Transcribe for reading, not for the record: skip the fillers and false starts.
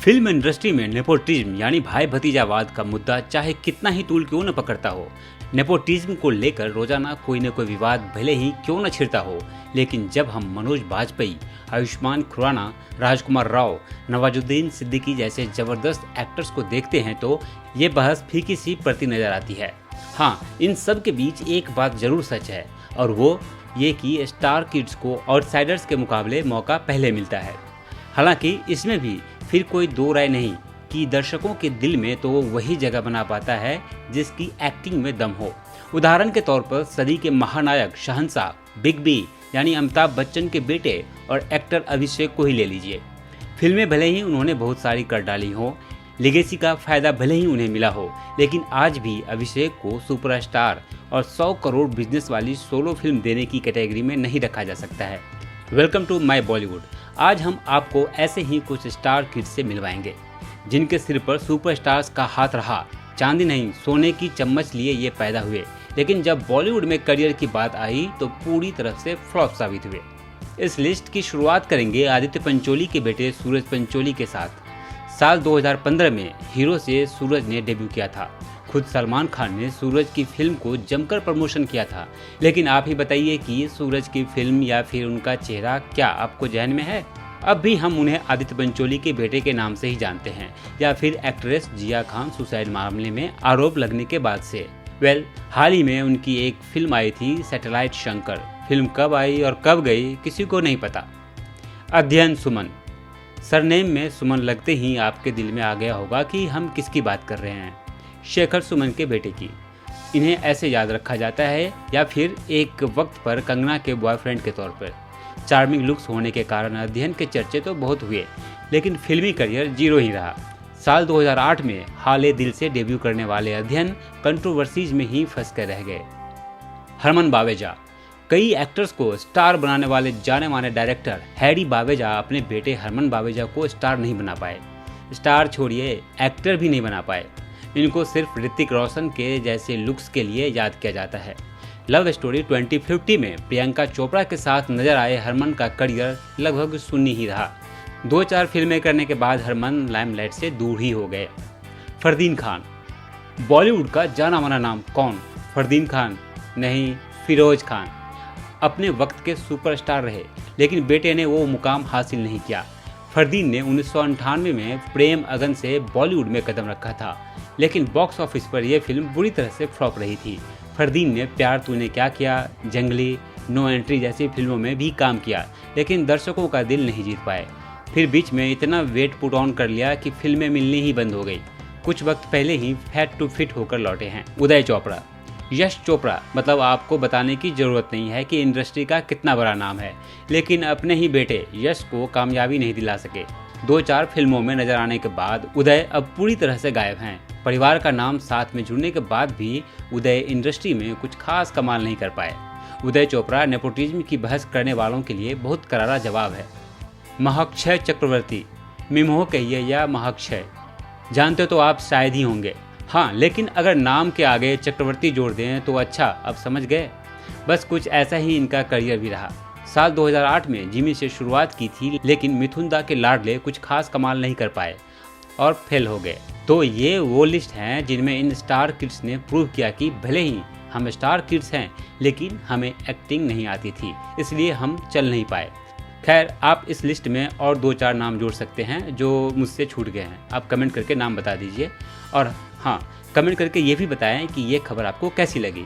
Film industry में nepotism यानी भाई भतीजावाद का मुद्दा चाहे कितना ही तूल क्यों न पकड़ता हो, नेपोटिज्म को लेकर रोजाना कोई न कोई विवाद भले ही क्यों न छिड़ता हो, लेकिन जब हम मनोज बाजपेयी, आयुष्मान खुराना, राजकुमार राव, नवाजुद्दीन सिद्दीकी जैसे जबरदस्त एक्टर्स को देखते हैं तो ये बहस फीकी सी पड़ती नजर आती है। हाँ, इन सब के बीच एक बात जरूर सच है और वो ये कि स्टार किड्स को आउटसाइडर्स के मुकाबले मौका पहले मिलता है। हालांकि इसमें भी फिर कोई दो राय नहीं कि दर्शकों के दिल में तो वही जगह बना पाता है जिसकी एक्टिंग में दम हो। उदाहरण के तौर पर सदी के महानायक शहंशाह बिग बी यानी अमिताभ बच्चन के बेटे और एक्टर अभिषेक को ही ले लीजिए। फिल्में भले ही उन्होंने बहुत सारी कर डाली हो, लेगेसी का फायदा भले ही उन्हें मिला हो, लेकिन आज भी अभिषेक को सुपरस्टार और 100 करोड़ बिजनेस वाली सोलो फिल्म देने की कैटेगरी में नहीं रखा जा सकता है। Welcome to my Bollywood. आज हम आपको ऐसे ही कुछ स्टार किड्स से मिलवाएंगे जिनके सिर पर सुपरस्टार्स का हाथ रहा। चांदी नहीं सोने की चम्मच लिए ये पैदा हुए, लेकिन जब बॉलीवुड में करियर की बात आई तो पूरी तरह से फ्लॉप साबित हुए। इस लिस्ट की शुरुआत करेंगे आदित्य पंचोली के बेटे सूरज पंचोली के साथ। साल 2015 में हीरो से सूरज ने डेब्यू किया था। खुद सलमान खान ने सूरज की फिल्म को जमकर प्रमोशन किया था, लेकिन आप ही बताइए कि सूरज की फिल्म या फिर उनका चेहरा क्या आपको जहन में है? अब भी हम उन्हें आदित्य पंचोली के बेटे के नाम से ही जानते हैं या फिर एक्ट्रेस जिया खान सुसाइड मामले में आरोप लगने के बाद से। हाल ही में उनकी एक फिल्म आई थी सैटेलाइट शंकर। फिल्म कब आई और कब गई किसी को नहीं पता। अध्ययन सुमन, सरनेम में सुमन लगते ही आपके दिल में आ गया होगा कि हम किसकी बात कर रहे हैं। शेखर सुमन के बेटे की। इन्हें ऐसे याद रखा जाता है या फिर एक वक्त पर कंगना के बॉयफ्रेंड के तौर पर। चार्मिंग लुक्स होने के कारण अध्ययन के चर्चे तो बहुत हुए, लेकिन फिल्मी करियर जीरो ही रहा। साल 2008 में हाले दिल से डेब्यू करने वाले अध्ययन कंट्रोवर्सीज में ही फंस कर रह गए। हरमन बावेजा, कई एक्टर्स को स्टार बनाने वाले जाने माने डायरेक्टर हैरी बावेजा अपने बेटे हरमन बावेजा को स्टार नहीं बना पाए। स्टार छोड़िए, एक्टर भी नहीं बना पाए। इनको सिर्फ ऋतिक रोशन के जैसे लुक्स के लिए याद किया जाता है। लव स्टोरी 2050 में प्रियंका चोपड़ा के साथ नजर आए हरमन का करियर लगभग शून्य ही रहा। 2-4 फिल्में करने के बाद हरमन लाइमलाइट से दूर ही हो गए। फरदीन खान, बॉलीवुड का जाना माना नाम कौन? फरदीन खान नहीं, फिरोज खान। अपने वक्त के सुपरस्टार रहे, लेकिन बेटे ने वो मुकाम हासिल नहीं किया। फरदीन ने 1998 में प्रेम अगन से बॉलीवुड में कदम रखा था, लेकिन बॉक्स ऑफिस पर यह फिल्म बुरी तरह से फ्लॉप रही थी। फरदीन ने प्यार तूने क्या किया, जंगली, नो एंट्री जैसी फिल्मों में भी काम किया, लेकिन दर्शकों का दिल नहीं जीत पाए। फिर बीच में इतना वेट पुट ऑन कर लिया कि फिल्में मिलनी ही बंद हो गई। कुछ वक्त पहले ही फैट टू फिट होकर लौटे हैं। उदय चोपड़ा, यश चोपड़ा, मतलब आपको बताने की जरूरत नहीं है कि इंडस्ट्री का कितना बड़ा नाम है, लेकिन अपने ही बेटे यश को कामयाबी नहीं दिला सके। 2-4 फिल्मों में नजर आने के बाद उदय अब पूरी तरह से गायब हैं। परिवार का नाम साथ में जुड़ने के बाद भी उदय इंडस्ट्री में कुछ खास कमाल नहीं कर पाए। उदय चोपड़ा नेपोटिज्म की बहस करने वालों के लिए बहुत करारा जवाब है। महक्षय चक्रवर्ती, मिमोह कहिए या महक्षय, जानते तो आप शायद ही होंगे। हाँ, लेकिन अगर नाम के आगे चक्रवर्ती जोड़ दें तो अच्छा, अब समझ गए। बस कुछ ऐसा ही इनका करियर भी रहा। साल 2008 में जिमी से शुरुआत की थी, लेकिन मिथुन दा के लाडले कुछ खास कमाल नहीं कर पाए और फेल हो गए। तो ये वो लिस्ट हैं जिनमें इन स्टार किड्स ने प्रूव किया कि भले ही हम स्टार किड्स हैं, लेकिन हमें एक्टिंग नहीं आती थी, इसलिए हम चल नहीं पाए। खैर, आप इस लिस्ट में और 2-4 नाम जोड़ सकते हैं जो मुझसे छूट गए हैं। आप कमेंट करके नाम बता दीजिए और हाँ, कमेंट करके ये भी बताएं कि ये खबर आपको कैसी लगी।